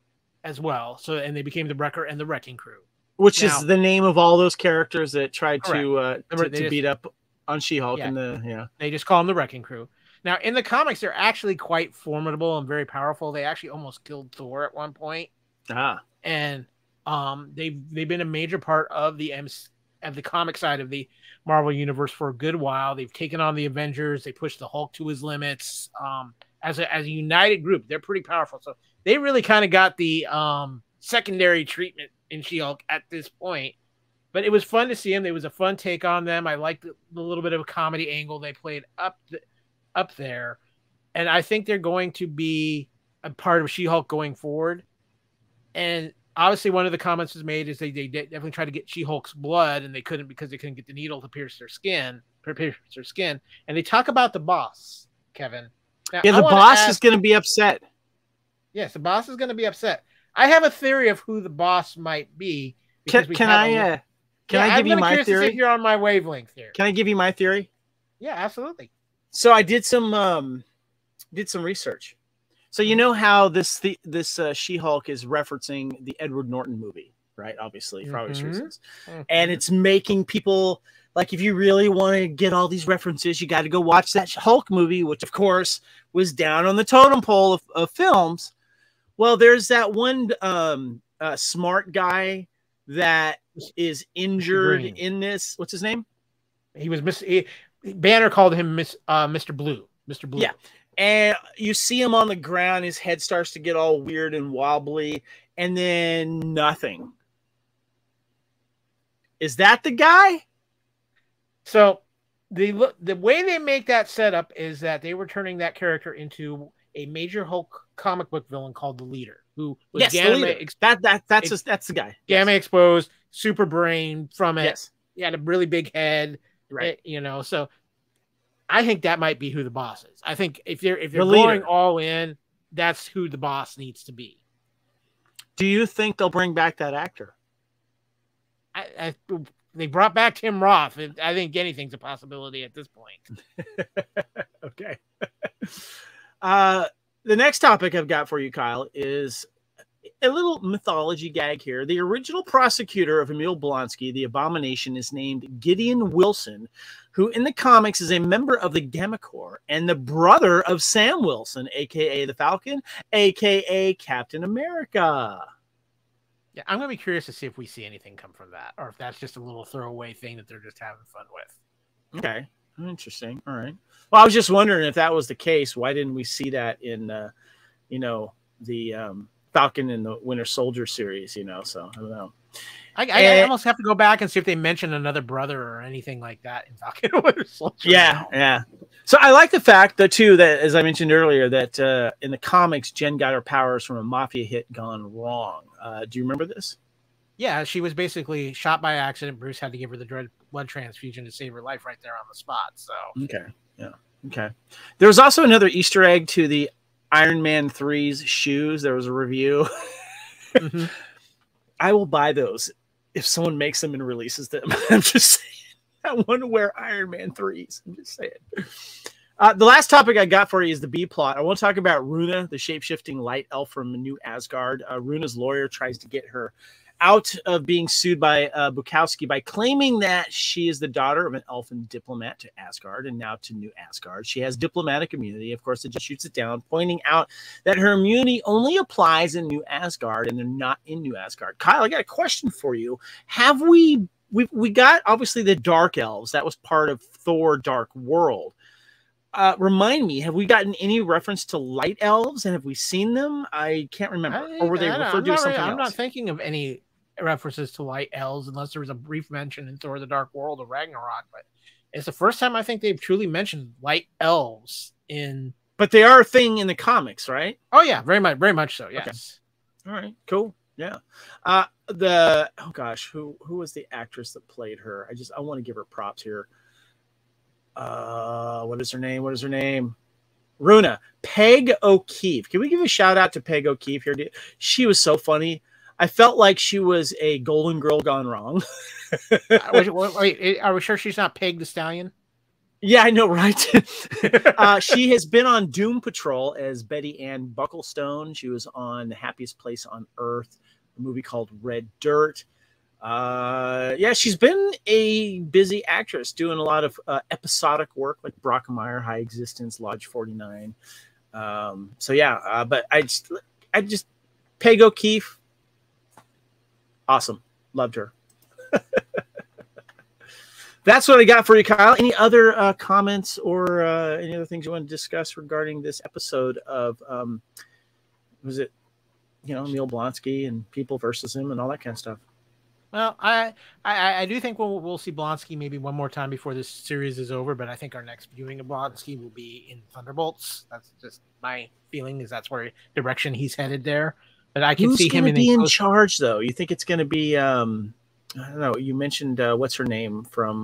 as well. So, and they became the Wrecker and the Wrecking Crew, which is the name of all those characters that tried to beat up on She-Hulk. They just call them the Wrecking Crew. Now, in the comics, they're actually quite formidable and very powerful. They actually almost killed Thor at one point. And they've been a major part of the comic side of the Marvel Universe for a good while. They've taken on the Avengers. They pushed the Hulk to his limits. As a united group, they're pretty powerful. So they really kind of got the secondary treatment in She-Hulk at this point. But it was fun to see them. It was a fun take on them. I liked the little bit of a comedy angle they played up there. And I think they're going to be a part of She-Hulk going forward. And obviously, one of the comments was made is they definitely tried to get She-Hulk's blood, and they couldn't because they couldn't get the needle to pierce her skin. And they talk about the boss, Kevin. Now, the boss is going to be upset. Yes, the boss is going to be upset. I have a theory of who the boss might be. Can I give you my theory? To see if you're on my wavelength here. Can I give you my theory? Yeah, absolutely. So I did some research. So you know how this She-Hulk is referencing the Edward Norton movie, right? Obviously, for obvious reasons. And it's making people, like, if you really want to get all these references, you got to go watch that Hulk movie, which, of course, was down on the totem pole of films. Well, there's that one smart guy that is injured in this. What's his name? He was Banner called him Mr. Blue. Mr. Blue. Yeah. And you see him on the ground. His head starts to get all weird and wobbly, and then nothing. Is that the guy? So the way they make that setup is that they were turning that character into a major Hulk comic book villain called the Leader, who was Gamma. That's the guy. Gamma exposed, super brain from it. Yes. He had a really big head. Right. So I think that might be who the boss is. I think if they're the going all in, that's who the boss needs to be. Do you think they'll bring back that actor? They brought back Tim Roth. I think anything's a possibility at this point. Okay. The next topic I've got for you, Kyle, is a little mythology gag here. The original prosecutor of Emil Blonsky, the Abomination, is named Gideon Wilson, who in the comics is a member of the Gamma Corps and the brother of Sam Wilson, a.k.a. the Falcon, a.k.a. Captain America. Yeah, I'm going to be curious to see if we see anything come from that, or if that's just a little throwaway thing that they're just having fun with. Okay. Interesting. All right. Well, I was just wondering if that was the case. Why didn't we see that in, the Falcon and the Winter Soldier series? So I don't know. I almost have to go back and see if they mention another brother or anything like that in Falcon and Winter Soldier. Yeah. So I like the fact, though, too, that as I mentioned earlier, that in the comics, Jen got her powers from a mafia hit gone wrong. Do you remember this? Yeah, she was basically shot by accident. Bruce had to give her the blood transfusion to save her life right there on the spot. So okay, yeah, okay. There was also another Easter egg to the Iron Man 3's shoes. There was a review. I will buy those if someone makes them and releases them. I'm just saying. I want to wear Iron Man 3s. I'm just saying. The last topic I got for you is the B plot. I want to talk about Runa, the shape-shifting light elf from New Asgard. Runa's lawyer tries to get her out of being sued by Bukowski by claiming that she is the daughter of an elfin diplomat to Asgard and now to New Asgard. She has diplomatic immunity. Of course, it just shoots it down, pointing out that her immunity only applies in New Asgard and they're not in New Asgard. Kyle, I got a question for you. Have we got obviously the Dark Elves. That was part of Thor Dark World. remind me, have we gotten any reference to light elves, and have we seen them? I can't remember. Or were they referred to as something else? I'm not thinking of any references to light elves unless there was a brief mention in Thor: The Dark World of Ragnarok. But it's the first time I think they've truly mentioned light elves in. But they are a thing in the comics, right? Oh yeah, very much so. Yes. Okay. All right. Cool. Yeah. Oh gosh, who was the actress that played her? I want to give her props here. What is her name? Runa. Peg O'Keefe. Can we give a shout out to Peg O'Keefe here? She was so funny. I felt like she was a Golden Girl gone wrong. Wait, are we sure she's not Peg the Stallion? Yeah, I know, right? She has been on Doom Patrol as Betty Ann Bucklestone. She was on The Happiest Place on Earth, a movie called Red Dirt. Yeah, she's been a busy actress doing a lot of episodic work like Brockmire, High Existence, Lodge 49. So yeah, but I just Peg O'Keefe, awesome, loved her. That's what I got for you, Kyle. Any other comments or any other things you want to discuss regarding this episode of was it, Emil Blonsky and people versus him and all that kind of stuff? Well, I do think we'll see Blonsky maybe one more time before this series is over, but I think our next viewing of Blonsky will be in Thunderbolts. That's just my feeling, is that's where direction he's headed there. But I can see him in charge, though. You think it's going to be I don't know. You mentioned what's her name from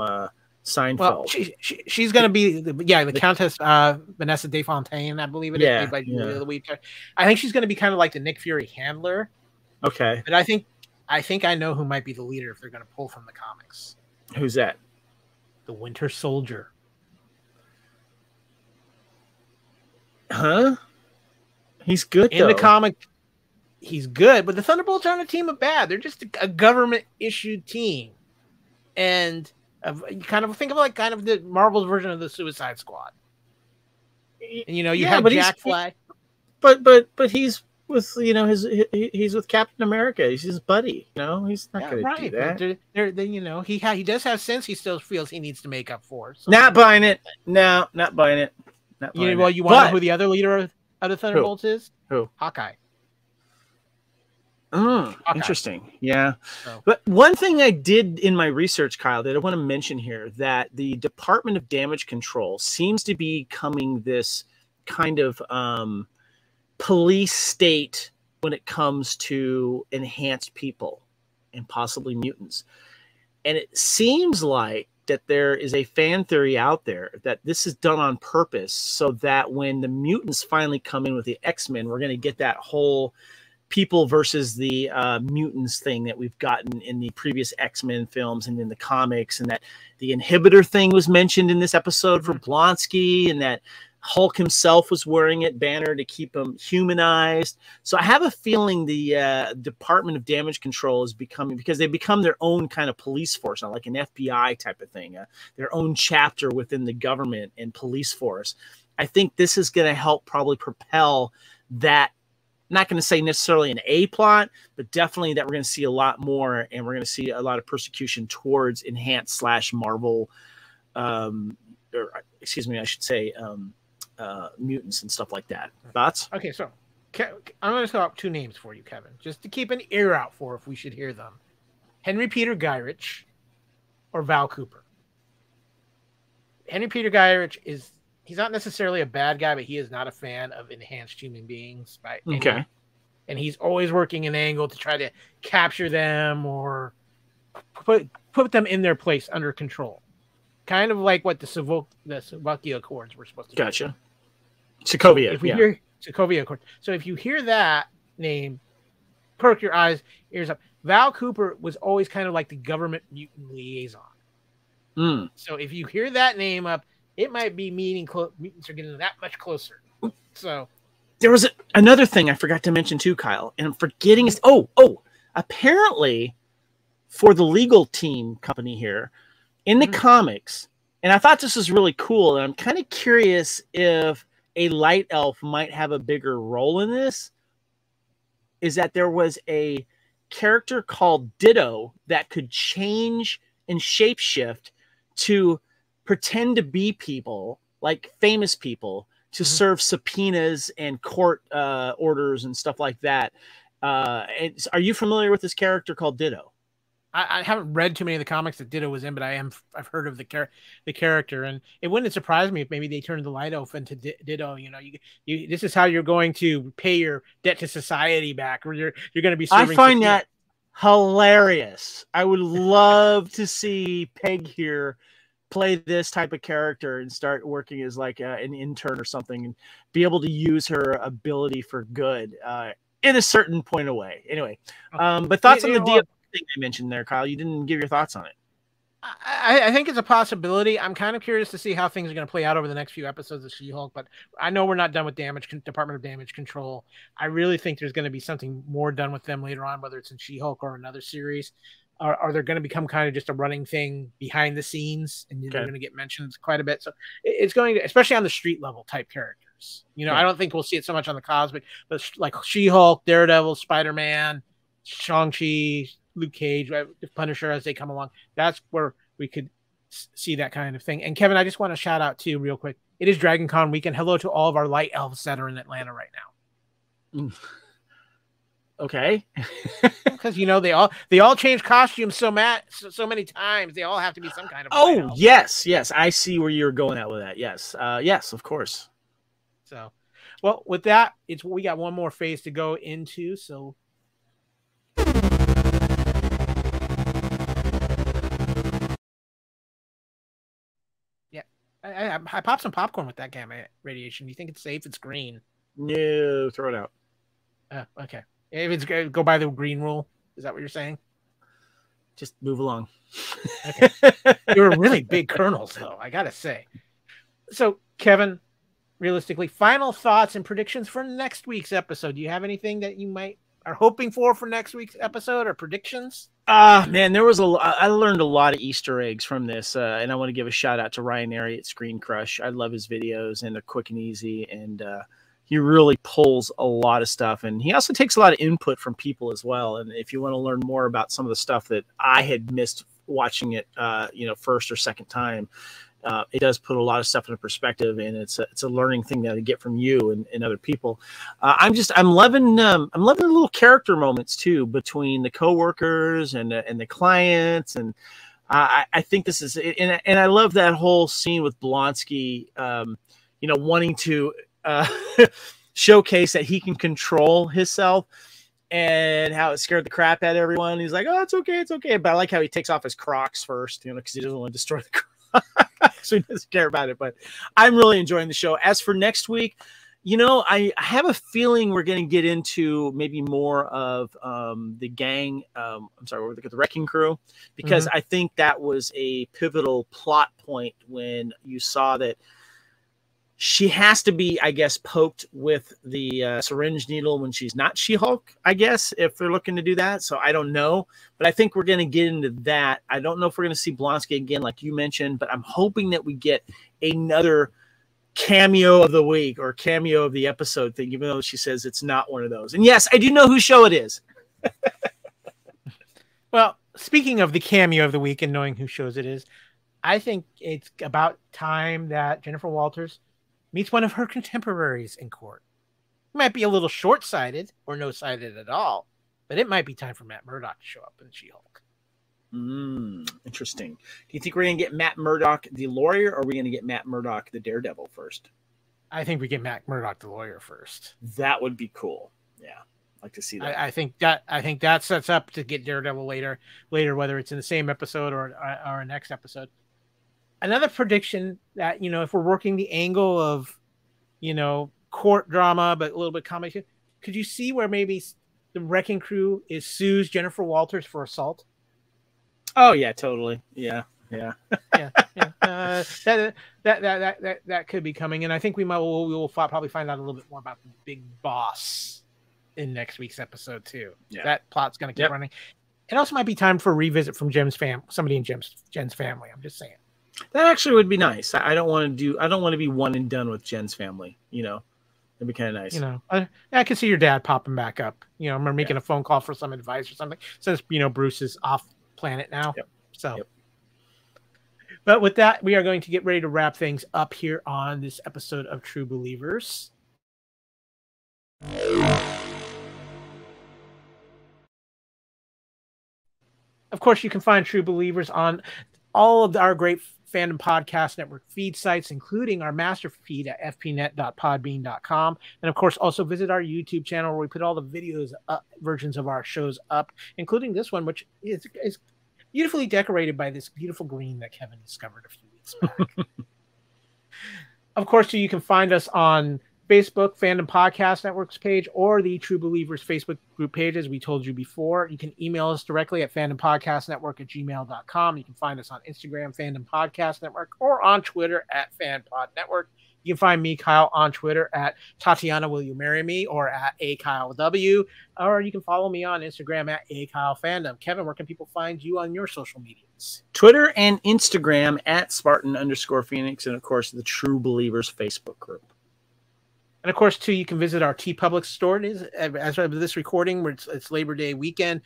Seinfeld. Well, she's going to be the Countess Vanessa DeFontaine, I believe it is. Played by Julia Louis. I think she's going to be kind of like the Nick Fury handler. Okay, but I think I know who might be the leader if they're going to pull from the comics. Who's that? The Winter Soldier. Huh? He's good in the comic. He's good, but the Thunderbolts aren't a team of bad. They're just a government-issued team, and you kind of think of kind of the Marvel's version of the Suicide Squad. And you have Jack Flag, but he's with he's with Captain America. He's his buddy. He's not going to do that. He does have sense. He still feels he needs to make up for. So. Not buying it. No, not buying it. You want to know who the other leader of the Thunderbolts is? Who? Hawkeye. Interesting. Yeah. But one thing I did in my research, Kyle, that I want to mention here, that the Department of Damage Control seems to be becoming this kind of police state when it comes to enhanced people and possibly mutants. And it seems like that there is a fan theory out there that this is done on purpose so that when the mutants finally come in with the X-Men, we're going to get that whole people versus the mutants thing that we've gotten in the previous X-Men films and in the comics, and that the inhibitor thing was mentioned in this episode for Blonsky, and that Hulk himself was wearing it, Banner, to keep him humanized. So I have a feeling the Department of Damage Control is becoming, because they become their own kind of police force now, like an FBI type of thing, their own chapter within the government and police force. I think this is going to help probably propel that. Not going to say necessarily an A plot, but definitely that we're going to see a lot more, and we're going to see a lot of persecution towards enhanced / Marvel, or excuse me, I should say mutants and stuff like that. Thoughts? Okay, so I'm going to throw out two names for you, Kevin, just to keep an ear out for if we should hear them. Henry Peter Gyrich or Val Cooper. Henry Peter Gyrich he's not necessarily a bad guy, but he is not a fan of enhanced human beings. Okay. And he's always working an angle to try to capture them or put them in their place under control. Kind of like what the Sokovia Accords were supposed to do. Gotcha. Sokovia. Sokovia Accords. So if you hear that name, perk your ears up. Val Cooper was always kind of like the government mutant liaison. So if you hear that name up, it might be mutants are getting that much closer. So there was another thing I forgot to mention too, Kyle, and I'm forgetting. Apparently for the legal team company here in the comics, and I thought this was really cool, and I'm kind of curious if a light elf might have a bigger role in this, is that there was a character called Ditto that could change and shapeshift to pretend to be people like famous people to serve subpoenas and court orders and stuff like that. And are you familiar with this character called Ditto? I haven't read too many of the comics that Ditto was in, but I've heard of the character, and it wouldn't surprise me if maybe they turned the Light Elf into Ditto. You know, you this is how you're going to pay your debt to society back, or you're going to be serving. I find that hilarious. I would love to see Peg here play this type of character and start working as like an intern or something, and be able to use her ability for good in a certain point of way. Anyway, but thoughts on the deal thing I mentioned there, Kyle? You didn't give your thoughts on it. I think it's a possibility. I'm kind of curious to see how things are going to play out over the next few episodes of She-Hulk, but I know we're not done with Department of Damage Control. I really think there's going to be something more done with them later on, whether it's in She-Hulk or another series. Are they going to become kind of just a running thing behind the scenes, and they're going to get mentioned quite a bit? So it's going to, especially on the street level type characters. You know, I don't think we'll see it so much on the cosmic, but like She-Hulk, Daredevil, Spider-Man, Shang-Chi, Luke Cage, Punisher, as they come along. That's where we could see that kind of thing. And Kevin, I just want to shout out to you real quick. It is Dragon Con weekend. Hello to all of our light elves that are in Atlanta right now. Okay. Because you know they all change costumes so many times. They all have to be some kind of. Oh yes, I see where you're going at with that. Yes, yes, of course. So, well, with that, we got one more phase to go into. So. I popped some popcorn with that gamma radiation. Do you think it's safe? It's green. No, throw it out. Okay. If it's go by the green rule, is that what you're saying? Just move along. Okay. You're really big kernels, though, I gotta say. So, Kevin, realistically, final thoughts and predictions for next week's episode. Do you have anything that you are hoping for next week's episode, or predictions? Man, I learned a lot of Easter eggs from this, and I want to give a shout out to Ryan Airy at Screen Crush. I love his videos, and they're quick and easy, and he really pulls a lot of stuff, and he also takes a lot of input from people as well. And if you want to learn more about some of the stuff that I had missed watching it, first or second time, it does put a lot of stuff into perspective, and it's a learning thing that I get from you and other people. I'm loving the little character moments too, between the coworkers and the clients, and I think this is, and I love that whole scene with Blonsky, wanting to showcase that he can control himself, and how it scared the crap out of everyone. He's like, "Oh, it's okay," but I like how he takes off his Crocs first, because he doesn't want to destroy the Crocs. So he doesn't care about it. But I'm really enjoying the show. As for next week, I have a feeling we're going to get into maybe more of the gang. The Wrecking Crew, because I think that was a pivotal plot point when you saw that she has to be, I guess, poked with the syringe needle when she's not She-Hulk, I guess, if they're looking to do that. So I don't know, but I think we're going to get into that. I don't know if we're going to see Blonsky again, like you mentioned, but I'm hoping that we get another cameo of the week or cameo of the episode thing, even though she says it's not one of those. And yes, I do know whose show it is. Well, speaking of the cameo of the week and knowing whose shows it is, I think it's about time that Jennifer Walters meets one of her contemporaries in court. It might be a little short-sighted or no-sighted at all, but it might be time for Matt Murdock to show up in She-Hulk. Interesting. Do you think we're going to get Matt Murdock, the lawyer, or are we going to get Matt Murdock, the Daredevil, first? I think we get Matt Murdock, the lawyer, first. That would be cool. Yeah, I'd like to see that. I think that sets up to get Daredevil later, whether it's in the same episode or a next episode. Another prediction that, if we're working the angle of, court drama, but a little bit comedy, could you see where maybe the Wrecking Crew sues Jennifer Walters for assault? Oh yeah, totally. Yeah. That could be coming, and I think we will probably find out a little bit more about the big boss in next week's episode too. Yeah. That plot's going to keep running. It also might be time for a revisit from somebody in Jen's family. I'm just saying. That actually would be nice. I don't want to be one and done with Jen's family. It'd be kind of nice. I could see your dad popping back up. Remember making a phone call for some advice or something. Since Bruce is off planet now. Yep. So, But with that, we are going to get ready to wrap things up here on this episode of True Believers. Of course, you can find True Believers on all of our great Fandom Podcast Network feed sites, including our master feed at fpnet.podbean.com. And of course, also visit our YouTube channel where we put all the videos versions of our shows up, including this one, which is beautifully decorated by this beautiful green that Kevin discovered a few weeks back. Of course, you can find us on Facebook, Fandom Podcast Network's page, or the True Believers Facebook group page, as we told you before. You can email us directly at fandompodcastnetwork@gmail.com. You can find us on Instagram, Fandom Podcast Network, or on Twitter at FanPod Network. You can find me, Kyle, on Twitter at Tatiana Will You Marry Me, or at AKyleW, or you can follow me on Instagram at AKyleFandom. Kevin, where can people find you on your social medias? Twitter and Instagram at Spartan_Phoenix, and of course the True Believers Facebook group. And of course, too, you can visit our TeePublic store. It is, as of this recording, where it's Labor Day weekend.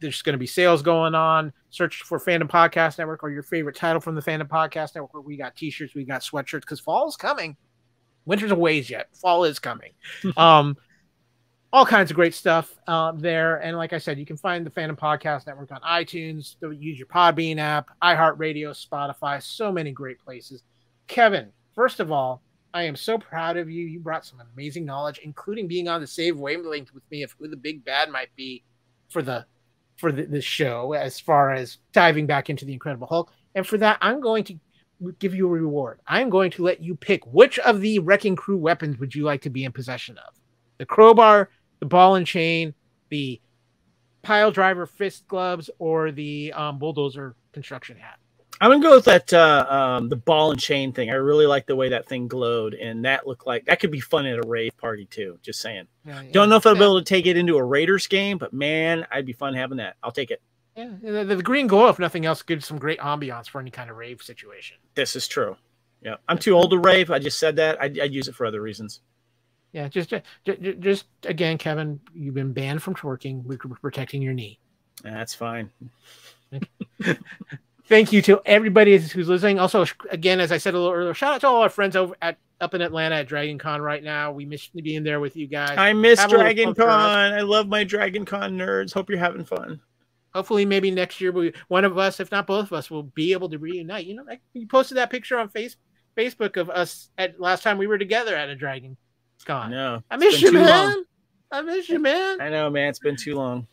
There's going to be sales going on. Search for Fandom Podcast Network or your favorite title from the Fandom Podcast Network. We got t-shirts, we got sweatshirts, because fall is coming. Winter's a ways yet. Fall is coming. All kinds of great stuff there. And like I said, you can find the Fandom Podcast Network on iTunes. Use your Podbean app, iHeartRadio, Spotify, so many great places. Kevin, first of all, I am so proud of you. You brought some amazing knowledge, including being on the same wavelength with me of who the big bad might be for the show, as far as diving back into the Incredible Hulk. And for that, I'm going to give you a reward. I'm going to let you pick which of the Wrecking Crew weapons would you like to be in possession of? The crowbar, the ball and chain, the pile driver fist gloves, or the bulldozer construction hat? I'm gonna go with that the ball and chain thing. I really like the way that thing glowed, and that looked like that could be fun at a rave party too. Just saying. Yeah, don't know if I'll be able to take it into a Raiders game, but man, I'd be fun having that. I'll take it. Yeah, the green glow, if nothing else, gives some great ambiance for any kind of rave situation. This is true. Yeah, I'm too old to rave. I just said that. I'd use it for other reasons. Yeah, just again, Kevin, you've been banned from twerking. We're protecting your knee. That's fine. Thank you to everybody who's listening. Also, again, as I said a little earlier, shout out to all our friends up in Atlanta at Dragon Con right now. We miss being there with you guys. I miss Dragon Con. I love my Dragon Con nerds. Hope you're having fun. Hopefully, maybe next year, one of us, if not both of us, will be able to reunite. You know, you posted that picture on Facebook of us at last time we were together at a Dragon Con. No, I miss you, man. I miss you, man. I know, man. It's been too long.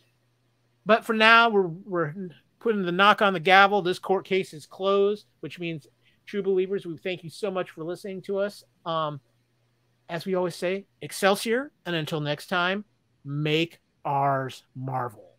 But for now, we're putting the knock on the gavel. This court case is closed, which means, True Believers, we thank you so much for listening to us. As we always say, Excelsior, and until next time, make ours Marvel.